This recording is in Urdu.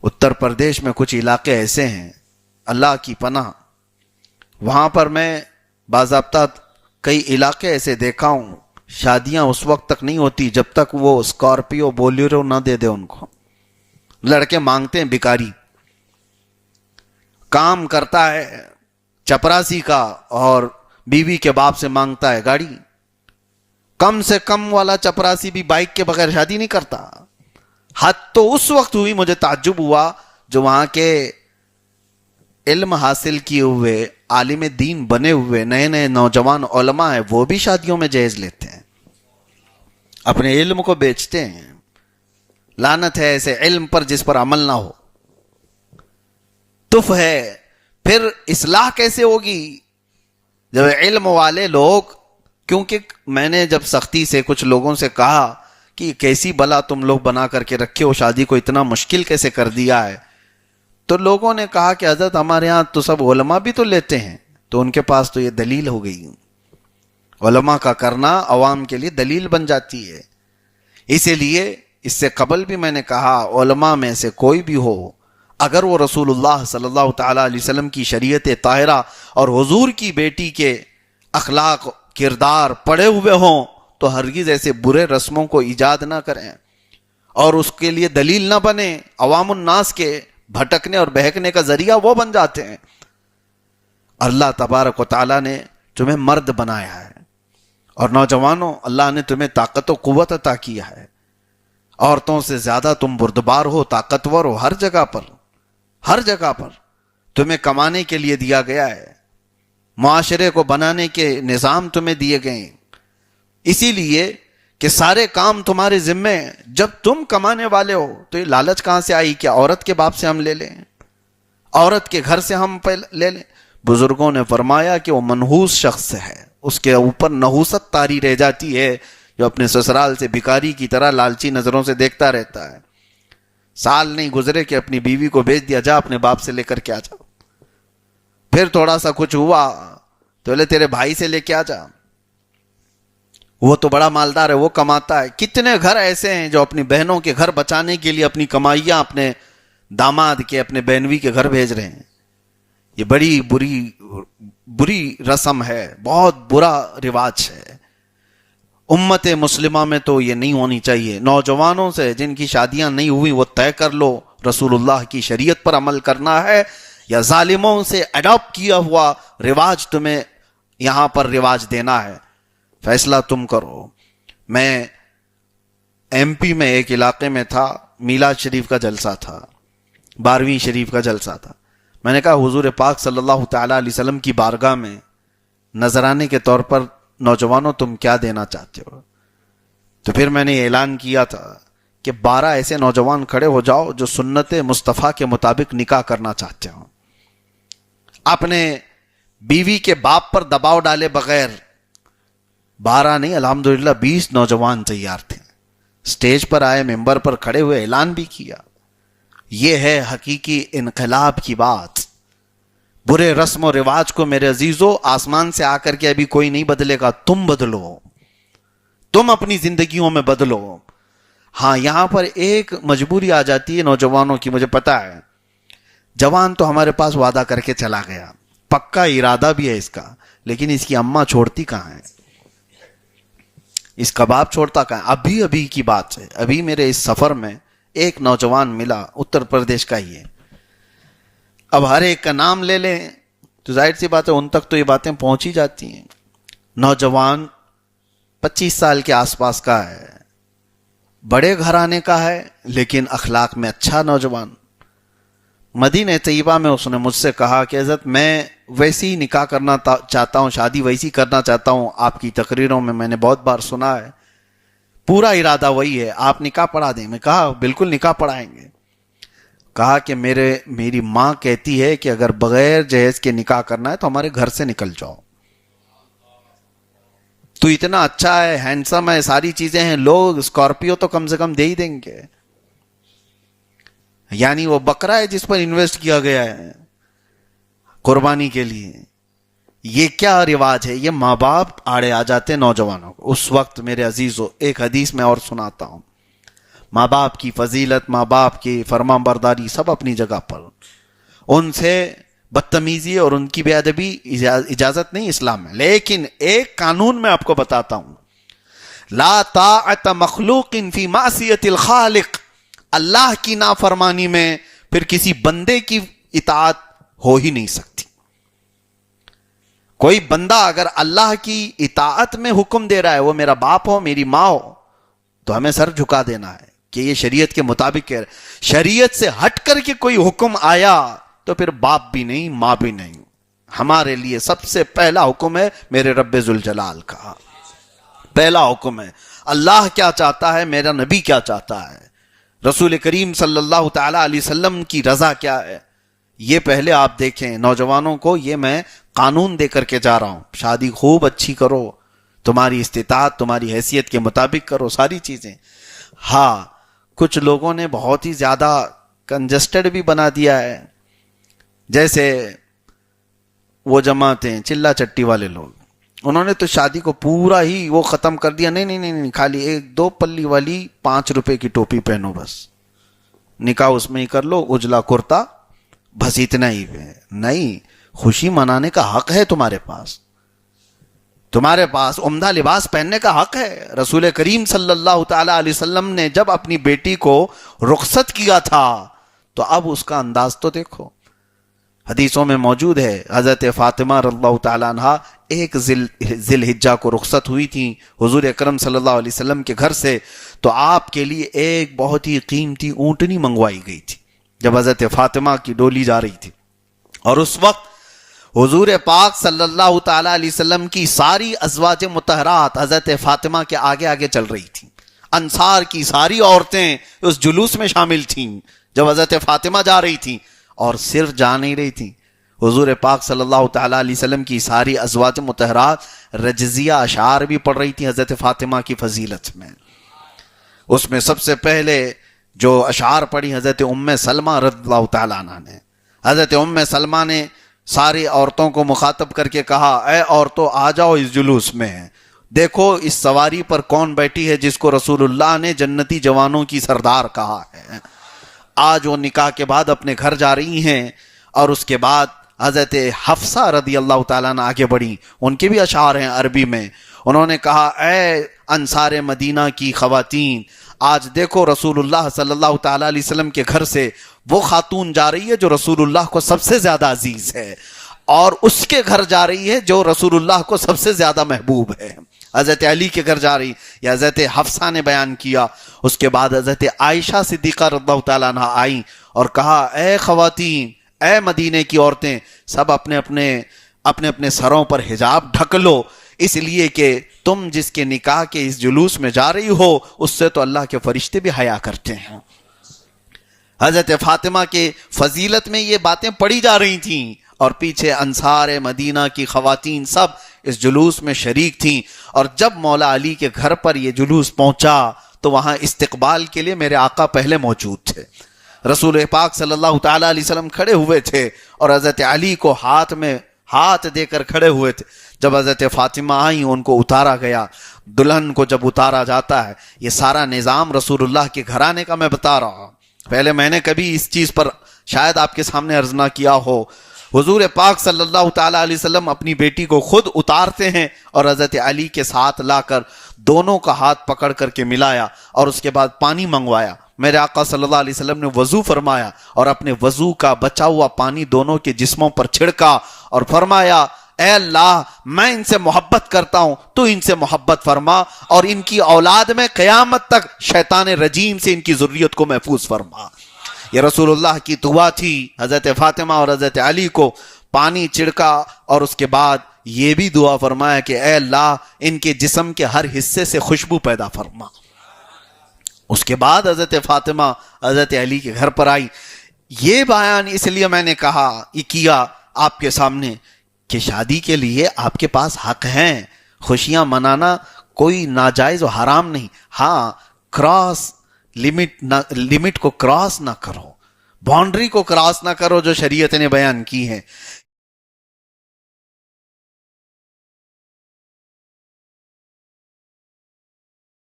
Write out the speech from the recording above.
اتر پردیش میں کچھ علاقے ایسے ہیں، اللہ کی پناہ، وہاں پر میں باضابطہ کئی علاقے ایسے دیکھا ہوں، شادیاں اس وقت تک نہیں ہوتی جب تک وہ اسکارپیو بولیرو نہ دے دے ان کو۔ لڑکے مانگتے ہیں، بھکاری کام کرتا ہے چپراسی کا اور بیوی کے باپ سے مانگتا ہے گاڑی۔ کم سے کم والا چپراسی بھی بائک کے بغیر شادی نہیں کرتا۔ حد تو اس وقت ہوئی، مجھے تعجب ہوا، جو وہاں کے علم حاصل کیے ہوئے عالم دین بنے ہوئے نئے نئے نوجوان علماء ہیں، وہ بھی شادیوں میں جہیز لیتے ہیں، اپنے علم کو بیچتے ہیں۔ لعنت ہے ایسے علم پر جس پر عمل نہ ہو، تف ہے۔ پھر اصلاح کیسے ہوگی جب علم والے لوگ، کیونکہ میں نے جب سختی سے کچھ لوگوں سے کہا کہ کیسی بلا تم لوگ بنا کر کے رکھے ہو، شادی کو اتنا مشکل کیسے کر دیا ہے، تو لوگوں نے کہا کہ حضرت ہمارے ہاں تو سب علماء بھی تو لیتے ہیں، تو ان کے پاس تو یہ دلیل ہو گئی، علماء کا کرنا عوام کے لیے دلیل بن جاتی ہے۔ اسی لیے اس سے قبل بھی میں نے کہا، علماء میں سے کوئی بھی ہو، اگر وہ رسول اللہ صلی اللہ تعالیٰ علیہ وسلم کی شریعت طاہرہ اور حضور کی بیٹی کے اخلاق کردار پڑے ہوئے ہوں تو ہرگز ایسے برے رسموں کو ایجاد نہ کریں اور اس کے لیے دلیل نہ بنے۔ عوام الناس کے بھٹکنے اور بہکنے کا ذریعہ وہ بن جاتے ہیں۔ اللہ تبارک و تعالیٰ نے تمہیں مرد بنایا ہے، اور نوجوانوں، اللہ نے تمہیں طاقت و قوت عطا کیا ہے۔ عورتوں سے زیادہ تم بردبار ہو، طاقتور ہو، ہر جگہ پر، ہر جگہ پر تمہیں کمانے کے لیے دیا گیا ہے، معاشرے کو بنانے کے نظام تمہیں دیے گئے ہیں، اسی لیے کہ سارے کام تمہارے ذمے ہیں۔ جب تم کمانے والے ہو تو یہ لالچ کہاں سے آئی کہ عورت کے باپ سے ہم لے لیں، عورت کے گھر سے ہم لے لیں؟ بزرگوں نے فرمایا کہ وہ منحوس شخص ہے، اس کے اوپر نحوست طاری رہ جاتی ہے، جو اپنے سسرال سے بھکاری کی طرح لالچی نظروں سے دیکھتا رہتا ہے۔ سال نہیں گزرے کہ اپنی بیوی کو بھیج دیا، جا اپنے باپ سے لے کر کے آ جا۔ پھر تھوڑا سا کچھ ہوا تو بولے تیرے بھائی سے لے کے آ جا، وہ تو بڑا مالدار ہے، وہ کماتا ہے۔ کتنے گھر ایسے ہیں جو اپنی بہنوں کے گھر بچانے کے لیے اپنی کمائیاں اپنے داماد کے، اپنے بہنوی کے گھر بھیج رہے ہیں۔ یہ بڑی بری رسم ہے، بہت برا رواج ہے۔ امت مسلمہ میں تو یہ نہیں ہونی چاہیے۔ نوجوانوں سے جن کی شادیاں نہیں ہوئی وہ طے کر لو، رسول اللہ کی شریعت پر عمل کرنا ہے یا ظالموں سے اڈاپٹ کیا ہوا رواج تمہیں یہاں پر رواج دینا ہے، فیصلہ تم کرو۔ میں ایم پی میں ایک علاقے میں تھا، میلاد شریف کا جلسہ تھا، 12ویں شریف کا جلسہ تھا۔ میں نے کہا حضور پاک صلی اللہ تعالیٰ علیہ وسلم کی بارگاہ میں نذرانے کے طور پر نوجوانوں تم کیا دینا چاہتے ہو؟ تو پھر میں نے اعلان کیا تھا کہ 12 ایسے نوجوان کھڑے ہو جاؤ جو سنت مصطفیٰ کے مطابق نکاح کرنا چاہتے ہو، اپنے بیوی کے باپ پر دباؤ ڈالے بغیر۔ 12 نہیں، الحمدللہ 20 نوجوان تیار تھے، سٹیج پر آئے، ممبر پر کھڑے ہوئے، اعلان بھی کیا۔ یہ ہے حقیقی انقلاب کی بات۔ برے رسم و رواج کو میرے عزیزو آسمان سے آ کر کے ابھی کوئی نہیں بدلے گا، تم بدلو، تم اپنی زندگیوں میں بدلو۔ ہاں، یہاں پر ایک مجبوری آ جاتی ہے نوجوانوں کی، مجھے پتا ہے۔ جوان تو ہمارے پاس وعدہ کر کے چلا گیا، پکا ارادہ بھی ہے اس کا، لیکن اس کی اماں چھوڑتی کہاں ہے، اس کا باپ چھوڑتا کہاں ہے؟ ابھی کی بات ہے، ابھی میرے اس سفر میں ایک نوجوان ملا، اتر پردیش کا ہی ہے۔ اب ہر ایک کا نام لے لیں تو ظاہر سی بات ہے ان تک تو یہ باتیں پہنچ ہی جاتی ہیں۔ نوجوان 25 سال کے آس پاس کا ہے، بڑے گھرانے کا ہے، لیکن اخلاق میں اچھا نوجوان۔ مدینہ طیبہ میں اس نے مجھ سے کہا کہ حضرت میں ویسی ہی نکاح کرنا چاہتا ہوں، شادی ویسی کرنا چاہتا ہوں، آپ کی تقریروں میں میں نے بہت بار سنا ہے، پورا ارادہ وہی ہے، آپ نکاح پڑھا دیں۔ میں کہا بالکل نکاح پڑھائیں گے۔ کہا کہ میری ماں کہتی ہے کہ اگر بغیر جہیز کے نکاح کرنا ہے تو ہمارے گھر سے نکل جاؤ، تو اتنا اچھا ہے، ہینڈسم ہے، ساری چیزیں ہیں، لوگ اسکارپیو تو کم سے کم دے ہی دیں گے، یعنی وہ بکرا ہے جس پر انویسٹ کیا گیا ہے قربانی کے لیے۔ یہ کیا رواج ہے؟ یہ ماں باپ آڑے آ جاتے ہیں نوجوانوں کو۔ اس وقت میرے عزیزو ایک حدیث میں اور سناتا ہوں، ماں باپ کی فضیلت، ماں باپ کی فرمان برداری سب اپنی جگہ پر، ان سے بدتمیزی اور ان کی بے ادبی اجازت نہیں اسلام میں. لیکن ایک قانون میں آپ کو بتاتا ہوں، لا طاعت مخلوق فی معصیت الخالق. اللہ کی نافرمانی میں پھر کسی بندے کی اطاعت ہو ہی نہیں سکتی. کوئی بندہ اگر اللہ کی اطاعت میں حکم دے رہا ہے، وہ میرا باپ ہو میری ماں ہو، تو ہمیں سر جھکا دینا ہے کہ یہ شریعت کے مطابق کہہ رہے. شریعت سے ہٹ کر کے کوئی حکم آیا تو پھر باپ بھی نہیں ماں بھی نہیں. ہمارے لیے سب سے پہلا حکم ہے میرے رب ذوالجلال کا. پہلا حکم ہے اللہ کیا چاہتا ہے، میرا نبی کیا چاہتا ہے، رسول کریم صلی اللہ تعالی علیہ وسلم کی رضا کیا ہے. یہ پہلے آپ دیکھیں. نوجوانوں کو یہ میں قانون دے کر کے جا رہا ہوں، شادی خوب اچھی کرو، تمہاری استطاعت تمہاری حیثیت کے مطابق کرو ساری چیزیں. ہاں کچھ لوگوں نے بہت ہی زیادہ کنجسٹڈ بھی بنا دیا ہے، جیسے وہ جماعتیں چلا چٹی والے لوگ، انہوں نے تو شادی کو پورا ہی وہ ختم کر دیا. نہیں نہیں نہیں، خالی ایک 2 پلی والی 5 روپے کی ٹوپی پہنو، بس نکاح اس میں ہی کر لو، اجلا کرتا، بس اتنا ہی ہے. نہیں، خوشی منانے کا حق ہے تمہارے پاس، تمہارے پاس عمدہ لباس پہننے کا حق ہے. رسول کریم صلی اللہ تعالی علیہ وسلم نے جب اپنی بیٹی کو رخصت کیا تھا تو اب اس کا انداز تو دیکھو. حدیثوں میں موجود ہے حضرت فاطمہ رضی اللہ تعالیٰ عنہ ایک ذی الحجہ کو رخصت ہوئی تھی حضور اکرم صلی اللہ علیہ وسلم کے گھر سے، تو آپ کے لیے ایک بہت ہی قیمتی اونٹنی منگوائی گئی تھی جب حضرت فاطمہ کی ڈولی جا رہی تھی. اور اس وقت حضور پاک صلی اللہ تعالی علیہ وسلم کی ساری ازواج مطہرات حضرت فاطمہ کے آگے آگے چل رہی تھیں. انصار کی ساری عورتیں اس جلوس میں شامل تھیں جب حضرت فاطمہ جا رہی تھیں، اور صرف جا نہیں رہی تھیں، حضور پاک صلی اللہ تعالی علیہ وسلم کی ساری ازواج مطہرات رجزیہ اشعار بھی پڑھ رہی تھیں حضرت فاطمہ کی فضیلت میں. اس میں سب سے پہلے جو اشعار پڑھی حضرت ام سلمہ رضی اللہ تعالیٰ عنہ نے. حضرت ام سلمہ نے ساری عورتوں کو مخاطب کر کے کہا، اے عورتوں آ جاؤ اس جلوس میں، دیکھو اس سواری پر کون بیٹھی ہے جس کو رسول اللہ نے جنتی جوانوں کی سردار کہا ہے. آج وہ نکاح کے بعد اپنے گھر جا رہی ہیں، اور اس کے بعد حضرت حفصہ رضی اللہ تعالیٰ عنہ آگے بڑھی، ان کے بھی اشعار ہیں عربی میں. انہوں نے کہا، اے انصار مدینہ کی خواتین، آج دیکھو رسول اللہ صلی اللہ تعالیٰ علیہ وسلم کے گھر سے وہ خاتون جا رہی ہے جو رسول اللہ کو سب سے زیادہ عزیز ہے، اور اس کے گھر جا رہی ہے جو رسول اللہ کو سب سے زیادہ محبوب ہے. حضرت علی کے گھر جا رہی، یا حضرت حفصہ نے بیان کیا. اس کے بعد حضرت عائشہ صدیقہ رضی اللہ تعالیٰ عنہ آئیں اور کہا، اے خواتین، اے مدینے کی عورتیں، سب اپنے اپنے سروں پر حجاب ڈھک لو، اس لیے کہ تم جس کے نکاح کے اس جلوس میں جا رہی ہو اس سے تو اللہ کے فرشتے بھی حیا کرتے ہیں. حضرت فاطمہ کے فضیلت میں یہ باتیں پڑھی جا رہی تھیں، اور پیچھے انصار مدینہ کی خواتین سب اس جلوس میں شریک تھیں. اور جب مولا علی کے گھر پر یہ جلوس پہنچا تو وہاں استقبال کے لیے میرے آقا پہلے موجود تھے. رسول پاک صلی اللہ تعالی علیہ وسلم کھڑے ہوئے تھے اور حضرت علی کو ہاتھ میں ہاتھ دے کر کھڑے ہوئے تھے. جب حضرت فاطمہ آئیں ان کو اتارا گیا. دلہن کو جب اتارا جاتا ہے، یہ سارا نظام رسول اللہ کے گھرانے کا میں بتا رہا ہوں. پہلے میں نے کبھی اس چیز پر شاید آپ کے سامنے عرض نہ کیا ہو. حضور پاک صلی اللہ تعالی علیہ وسلم اپنی بیٹی کو خود اتارتے ہیں اور حضرت علی کے ساتھ لا کر دونوں کا ہاتھ پکڑ کر کے ملایا، اور اس کے بعد پانی منگوایا. میرے آقا صلی اللہ علیہ وسلم نے وضو فرمایا اور اپنے وضو کا بچا ہوا پانی دونوں کے جسموں پر چھڑکا اور فرمایا، اے اللہ، میں ان سے محبت کرتا ہوں، تو ان سے محبت فرما، اور ان کی اولاد میں قیامت تک شیطان رجیم سے ان کی ذریت کو محفوظ فرما. یہ رسول اللہ کی دعا تھی. حضرت فاطمہ اور حضرت علی کو پانی چھڑکا اور اس کے بعد یہ بھی دعا فرمایا کہ اے اللہ، ان کے جسم کے ہر حصے سے خوشبو پیدا فرما. اس کے بعد حضرت فاطمہ حضرت علی کے گھر پر آئی. یہ بیان اس لیے میں نے کہا، یہ کیا آپ کے سامنے کہ شادی کے لیے آپ کے پاس حق ہیں. خوشیاں منانا کوئی ناجائز و حرام نہیں. ہاں، کراس لمٹ کو کراس نہ کرو، باؤنڈری کو کراس نہ کرو جو شریعت نے بیان کی ہے.